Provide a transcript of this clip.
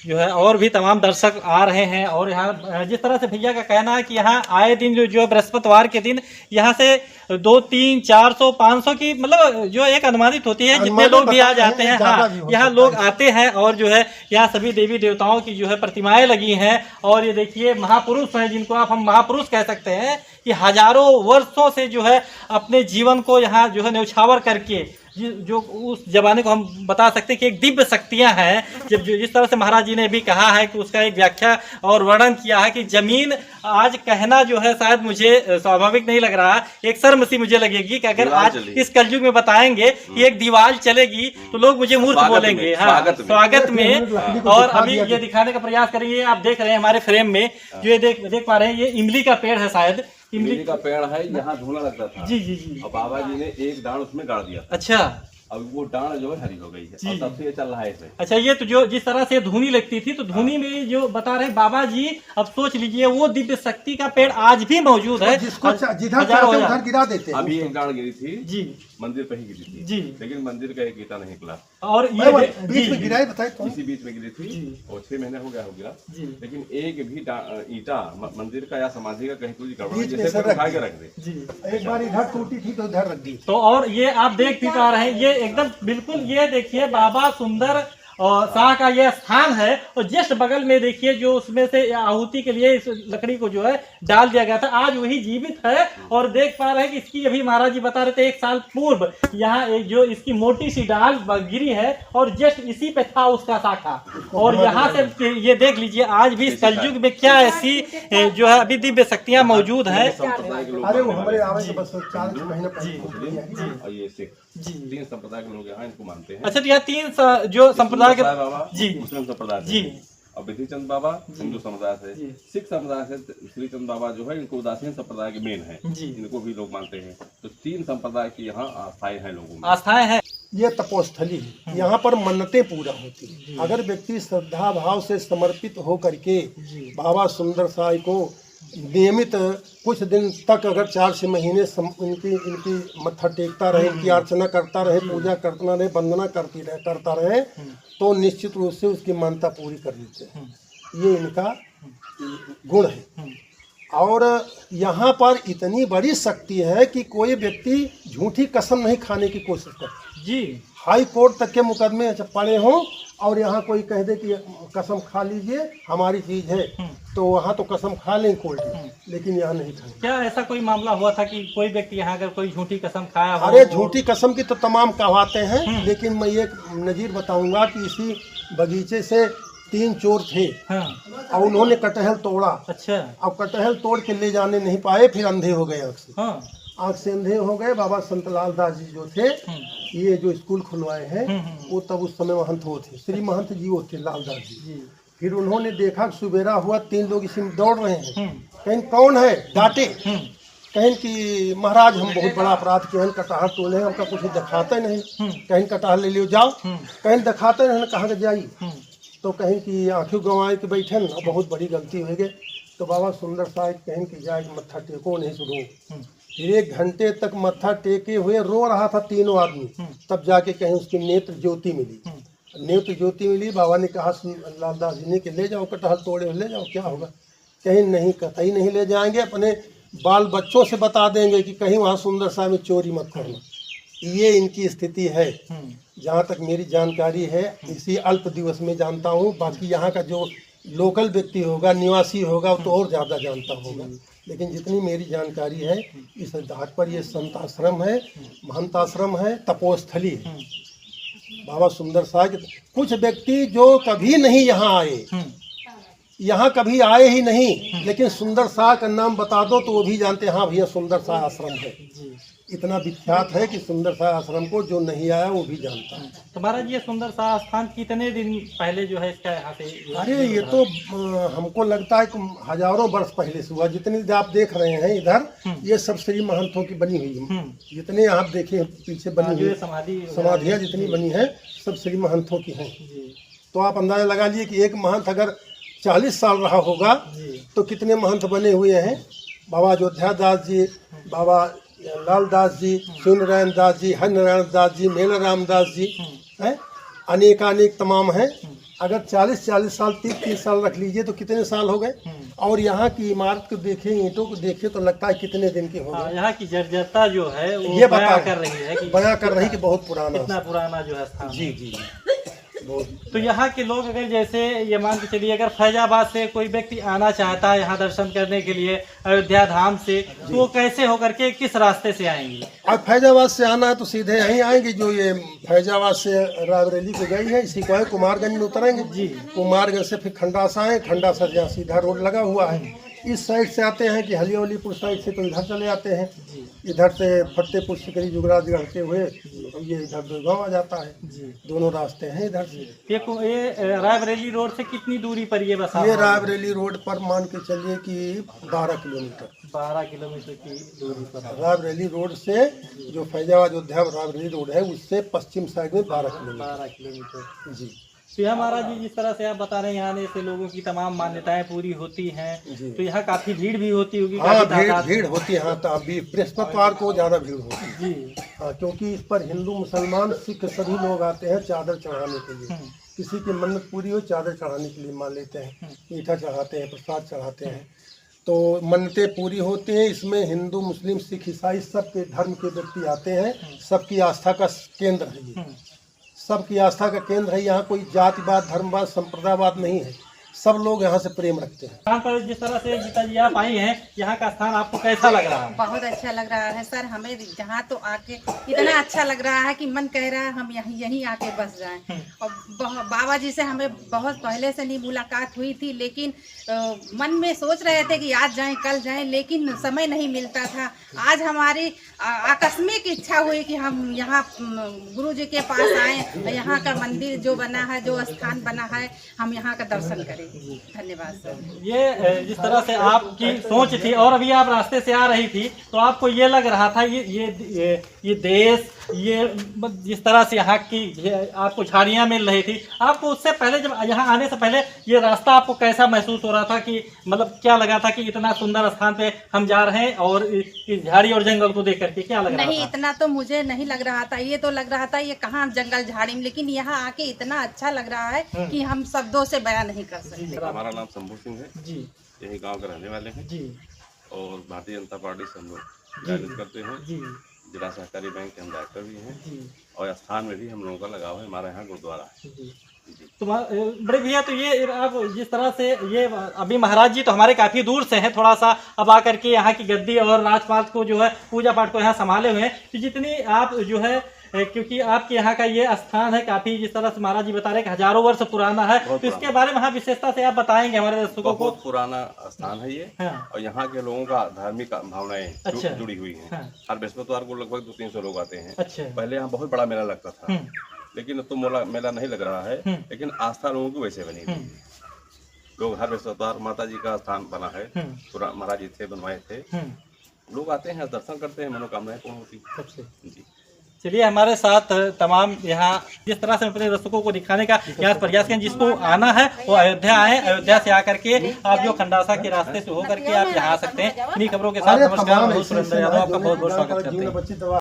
जो है और भी तमाम दर्शक आ रहे हैं। और यहाँ जिस तरह से भैया का कहना है कि यहाँ आए दिन जो बृहस्पतिवार के दिन यहाँ से 200, 300, 400, 500 की मतलब जो एक अनुमानित होती है, जितने लोग भी आ जाते हैं। हाँ, यहाँ लोग आते हैं और जो है यहाँ सभी देवी देवताओं की जो है प्रतिमाएं लगी हैं। और ये देखिए महापुरुष हैं, जिनको हम महापुरुष कह सकते हैं, कि हजारों वर्षों से जो है अपने जीवन को यहाँ जो है न्यौछावर करके जो उस जमाने को हम बता सकते हैं कि एक दिव्य शक्तियां हैं। जब जिस तरह से महाराज जी ने भी कहा है कि उसका एक व्याख्या और वर्णन किया है कि जमीन आज कहना जो है शायद मुझे स्वाभाविक नहीं लग रहा, एक शर्म सी मुझे लगेगी कि अगर आज इस कलयुग में बताएंगे कि एक दीवार चलेगी तो लोग मुझे मूर्ख बोलेंगे। हाँ, स्वागत में। और अभी ये दिखाने का प्रयास करेंगे, आप देख रहे हैं हमारे फ्रेम में जो ये देख पा रहे हैं, ये इमली का पेड़ है, शायद इमली का पेड़ है। यहाँ धुआं लगता था। जी जी जी। और बाबा जी ने एक डांड उसमें गाड़ दिया। अच्छा। अब वो डांड जो है हरी हो गई है और तब से ये चल रहा है इसमें। अच्छा, ये तो जो जिस तरह से धुनी लगती थी, तो धुनी में जो बता रहे बाबा जी, अब सोच लीजिए वो दिव्य शक्ति का पेड़ आज भी मौजूद है, जिसको जिधर चाहते उधर गिरा देते हैं। अभी एक डांड गिरी थी जी, मंदिर पे ही गिरी थी जी, लेकिन मंदिर का एक ईटा नहीं निकला। और ये बीच में गिरा है, बताए कौन? इसी बीच में गिरी थी और 6 महीने हो गया हो गिरा, लेकिन एक भी ईटा मंदिर का या समाधि का कहीं कुछ गड़बड़ जैसे उठा के रख दे जी। एक बार इधर टूटी थी तो इधर रख दी। तो और ये आप देख भी पा रहे हैं, ये एकदम बिल्कुल, ये देखिए बाबा सुंदर और शाह का यह स्थान है। और जस्ट बगल में देखिए जो उसमें से आहुति के लिए इस लकड़ी को जो है डाल दिया गया था, आज वही जीवित है। और देख पा रहे हैं कि इसकी अभी महाराज जी बता रहे थे 1 साल पूर्व यहाँ एक जो इसकी मोटी सी डाल गिरी है और जस्ट इसी पे था उसका शाखा। और यहाँ से ये देख लीजिए आज भी इस कलयुग में क्या ऐसी जो है अभी दिव्य शक्तियाँ मौजूद है। अरे वो हमारे आवे के बस 4 महीने जी 3 संप्रदाय के लोग यहाँ इनको मानते हैं। अच्छा, तो यहाँ 3 जो संप्रदाय के बाबा जी, मुस्लिम संप्रदाय जी, और विधिचंद बाबा हिंदू समुदाय से, सिख समुदाय से श्रीचंद बाबा जो है इनको उदासीन संप्रदाय के मेन है, इनको भी लोग मानते हैं। तो 3 संप्रदाय की यहाँ आस्थाएं हैं, लोगों में आस्थाएं हैं। ये तपोस्थली है, यहाँ पर मन्नतें पूरा होती है। अगर व्यक्ति श्रद्धा भाव से समर्पित हो करके बाबा सुंदर साई को नियमित कुछ दिन तक अगर 4 से महीने इनकी मत्था टेकता रहे, इनकी अर्चना करता रहे, पूजा करता रहे, वंदना करता रहे, तो निश्चित रूप से उसकी मान्यता पूरी कर देते हैं। ये इनका गुण है। और यहाँ पर इतनी बड़ी शक्ति है कि कोई व्यक्ति झूठी कसम नहीं खाने की कोशिश करता जी। हाई कोर्ट तक के मुकदमे पड़े हों और यहाँ कोई कह दे कि कसम खा लीजिए हमारी चीज है, तो वहाँ तो कसम खा लें कोर्ट में, लेकिन यहाँ नहीं खाएंगे। क्या ऐसा कोई मामला हुआ था कि कोई व्यक्ति यहाँ अगर कोई झूठी कसम खाया हो? अरे झूठी कसम की तो तमाम कहवाते हैं, लेकिन मैं एक नजीर बताऊंगा कि इसी बगीचे से 3 चोर थे। हाँ। और उन्होंने कटहल तोड़ा। अच्छा। अब कटहल तोड़ के ले जाने नहीं पाए, फिर अंधे हो गए आँख से। हाँ। आँख से अंधे हो गए। बाबा संतलाल दास जी जो थे, ये जो स्कूल खुलवाए हैं, वो तब उस समय महंत वो थे, श्री महंत जी वो थे, लाल दास जी। फिर उन्होंने देखा सुबेरा हुआ, 3 लोग इसी में दौड़ रहे हैं। कहीं कौन है? डांटे। कहीं कि महाराज हम बहुत बड़ा अपराध किए हैं, कटहल तोड़े हैं, हमका कुछ दिखाते नहीं। कहीं कटहल ले लियो जाओ, कहीं दिखाते नहीं, कहाँ के जाई। तो कहीं कि आँखों गंवाए के बैठे न, बहुत बड़ी गलती हो गई। तो बाबा सुंदर साहिब कहीं कि जाए मत्था टेको नहीं सुनो। फिर 1 घंटे तक मत्था टेके हुए रो रहा था 3 आदमी, तब जाके कहीं उसकी नेत्र ज्योति मिली। नेत्र ज्योति मिली। बाबा ने कहा लालदास जी ने कि ले जाओ कटहल तोड़े, ले जाओ, क्या होगा। कहीं नहीं, कतई नहीं ले जाएंगे, अपने बाल बच्चों से बता देंगे कि कहीं वहाँ सुंदर साहिब में चोरी मत करना। ये इनकी स्थिति है, जहाँ तक मेरी जानकारी है। इसी अल्प दिवस में जानता हूँ, बाकी यहाँ का जो लोकल व्यक्ति होगा, निवासी होगा, तो और ज़्यादा जानता होगा। लेकिन जितनी मेरी जानकारी है, इस आधार पर ये संत आश्रम है, महंत आश्रम है, तपोस्थली है बाबा सुंदर साहिब। कुछ व्यक्ति जो कभी नहीं यहाँ आए, यहाँ कभी आए ही नहीं, लेकिन सुंदर शाह का नाम बता दो तो वो भी जानते हैं, हाँ भैया सुंदर शाह आश्रम है। इतना विख्यात है कि सुंदर शाह आश्रम को जो नहीं आया वो भी जानता है। तो महाराज ये सुंदर शाह स्थान कितने दिन पहले जो है इसका यहाँ पे? अरे ये तो हमको लगता है कि हजारों वर्ष पहले से हुआ। जितनी आप देख रहे हैं इधर, ये सब श्री महंतों की बनी हुई है। जितने आप देखे पीछे बनी हुई समाधियाँ जितनी बनी है, सब श्री महंतों की हैं। तो आप अंदाजा लगा लिए कि एक महंत अगर 40 साल रहा होगा तो कितने महंत बने हुए हैं। बाबा अयोध्या दास जी, बाबा लाल दास जी, सूर्यनारायण दास जी, हरिनारायण दास जी, मेला राम दास जी हैं, अनेकानेक तमाम हैं। अगर 40 साल 30 साल रख लीजिए तो कितने साल हो गए। और यहाँ की इमारत को देखें, ईंटों को देखें तो लगता है कितने दिन की हो गए। यहाँ की जर्जरता जो है वो ये बयां कर रही है कि बयां कर रही कि बहुत पुराना इतना पुराना जो है स्थान। जी जी तो यहाँ के लोग अगर जैसे ये मान के चलिए अगर फैजाबाद से कोई व्यक्ति आना चाहता है यहाँ दर्शन करने के लिए अयोध्या धाम से, तो वो कैसे होकर के किस रास्ते से आएंगे? अब फैजाबाद से आना है तो सीधे यहीं आएंगे। जो ये फैजाबाद से रायबरेली को गई है इसी को है, कुमारगंज में उतरेंगे जी। कुमारगंज से फिर खंडासा आए, खंडासा जहाँ सीधा रोड लगा हुआ है इस साइड से आते हैं कि हलियावलीपुर साइड से तो इधर चले आते हैं। इधर से फतेहपुर सिकरी जुगराज रहते हुए ये इधर दुर्गांव आ जाता है। दोनों रास्ते हैं इधर से। ये रायबरेली रोड से कितनी दूरी पर ये बसा? ये रायबरेली रोड पर मान के चलिए कि 12 किलोमीटर 12 किलोमीटर की दूरी पर रायबरेली रोड से जो फैजाबाद अयोध्या रायबरेली रोड है उससे पश्चिम साइड में 12 किलोमीटर जी। तो यहाँ महाराज जी जिस तरह से आप बता रहे हैं यहाँ आने से लोगों की तमाम मान्यताएं पूरी होती हैं, तो यहाँ काफी भीड़ भी होती होगी? हाँ भीड़ होती है। हाँ तो अभी बृहस्पतिवार को ज्यादा भीड़ होती है जी। हाँ क्योंकि इस पर हिंदू मुसलमान सिख सभी लोग आते हैं चादर चढ़ाने के लिए। किसी की मन्नत पूरी हो चादर चढ़ाने के लिए मान लेते हैं, मीठा चढ़ाते हैं, प्रसाद चढ़ाते हैं, तो मन्नतें पूरी होती हैं। इसमें हिंदू मुस्लिम सिख ईसाई सबके धर्म के व्यक्ति आते हैं। सबकी आस्था का केंद्र है ये, सबकी आस्था का केंद्र है। यहाँ कोई जातिवाद धर्मवाद संप्रदायवाद नहीं है, सब लोग यहाँ से प्रेम रखते हैं। यहाँ पर जिस तरह से गीता जी आप आई हैं, यहाँ का स्थान आपको कैसा लग रहा है? बहुत अच्छा लग रहा है सर, हमें यहाँ तो आके इतना अच्छा लग रहा है कि मन कह रहा है हम यहीं आके बस जाएं। और बाबा जी से हमें बहुत पहले से नहीं मुलाकात हुई थी, लेकिन मन में सोच रहे थे कि आज जाएं कल जाएं, लेकिन समय नहीं मिलता था। आज हमारी आकस्मिक इच्छा हुई कि हम यहाँ गुरु जी के पास आएँ, यहाँ का मंदिर जो बना है, जो स्थान बना है, हम यहाँ का दर्शन करें। धन्यवाद सर। ये जिस तरह से आपकी सोच थी और अभी आप रास्ते से आ रही थी तो आपको ये लग रहा था ये देश, ये जिस तरह से यहाँ की आपको झाड़ियाँ मिल रही थी, आपको उससे पहले जब यहाँ आने से पहले ये रास्ता आपको कैसा महसूस हो रहा था कि मतलब क्या लगा था कि इतना सुंदर स्थान पे हम जा रहे हैं और इस झाड़ी और जंगल को देख करके क्या लग रहा था? नहीं, इतना तो मुझे नहीं लग रहा था। ये तो लग रहा था ये कहाँ जंगल झाड़ी में, लेकिन यहाँ आके इतना अच्छा लग रहा है कि हम शब्दों से बयां नहीं कर सकते। हमारा नाम शंभू सिंह है जी, यही गांव के रहने वाले हैं जी, और भारतीय जनता पार्टी से हम लोग राजनीति करते हैं जी। जिला सहकारी बैंक के हम डायरेक्टर भी हैं जी, और स्थान में भी हम लोगों का लगाव है। हमारा यहाँ गुरुद्वारा है जी। तो बड़े भैया, तो ये आप जिस तरह से ये अभी महाराज जी तो हमारे काफी दूर से हैं, थोड़ा सा अब आकर के यहाँ की गद्दी और राजपाट को जो है पूजा पाठ को यहाँ संभाले हुए हैं, तो जितनी आप जो है क्योंकि आपके यहाँ का ये स्थान है काफी जिस तरह से महाराज जी बता रहे हैं हजारों वर्ष पुराना है, तो इसके बारे में हाँ विशेषता से आप बताएंगे हमारे दर्शकों को? बहुत पुराना स्थान है ये। हाँ। और यहाँ के लोगों का धार्मिक भावनाएं जुड़ी हुई हैं। हाँ। हर बृहस्पतिवार को लगभग 200-300 लोग आते हैं। अच्छा। पहले यहाँ बहुत बड़ा मेला लगता था, लेकिन अब तो मेला नहीं लग रहा है, लेकिन आस्था लोगों की वैसे बनी हुई है। लोग हर बृहस्पतिवार माता जी का स्थान बना है, महाराज जी थे बनवाए थे, लोग आते हैं दर्शन करते हैं, मनोकामनाएं पूर्ण होती है जी। चलिए हमारे साथ तमाम यहाँ जिस तरह से अपने दर्शकों को दिखाने का यहाँ प्रयास करें, जिसको आना है वो अयोध्या आए, अयोध्या से आकर के आप जो खंडासा के रास्ते से होकर के आप यहाँ आ सकते हैं। इन्हीं खबरों के साथ नमस्कार, बहुत सुरेंद्र यादव आपका बहुत बहुत स्वागत करते हैं।